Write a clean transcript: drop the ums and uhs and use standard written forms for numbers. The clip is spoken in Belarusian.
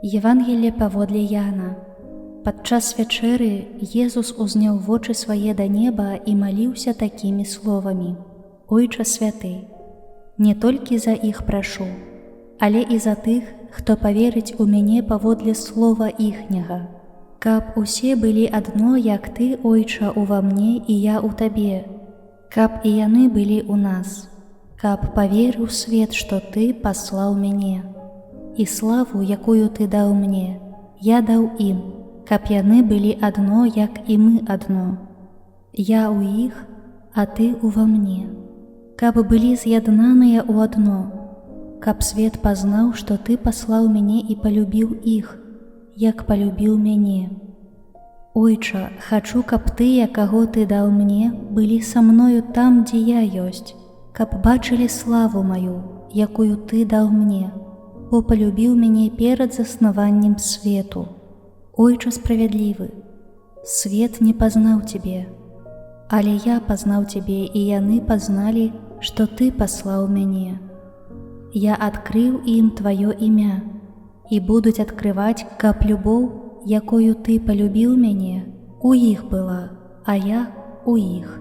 Евангелле паводле Яна. Падчас вячэры Езус узняў вочы свае да неба і маліўся такімі словамі: «Ойча святы, не толькі за іх прашу, але і за тых, хто паверыць у мяне паводле слова іхняга, каб усе былі адно, як ты, Ойча, ува мне і я ў табе, каб і яны былі ў нас, каб паверыў свет, што ты паслаў мяне. І славу, якую ты даў мне, я даў ім, каб яны былі адно, як і мы адно. Я ў іх, а ты ува мне, каб былі з'яднаныя ў адно, каб свет пазнаў, што ты паслаў мяне і палюбіў іх, як палюбіў мяне. Ойча, хачу, каб тыя, каго ты даў мне, былі са мною там, дзе я ёсць, каб бачылі славу маю, якую ты даў мне, бо палюбіў мяне перад заснаваннем свету. Ойча справядлівы, свет не пазнаў цябе, але я пазнаў цябе, і яны пазналі, што ты паслаў мяне. Я адкрыў ім тваё імя, і будуць адкрываць, каб любоў, якою ты палюбіў мяне, у іх была, а я у іх.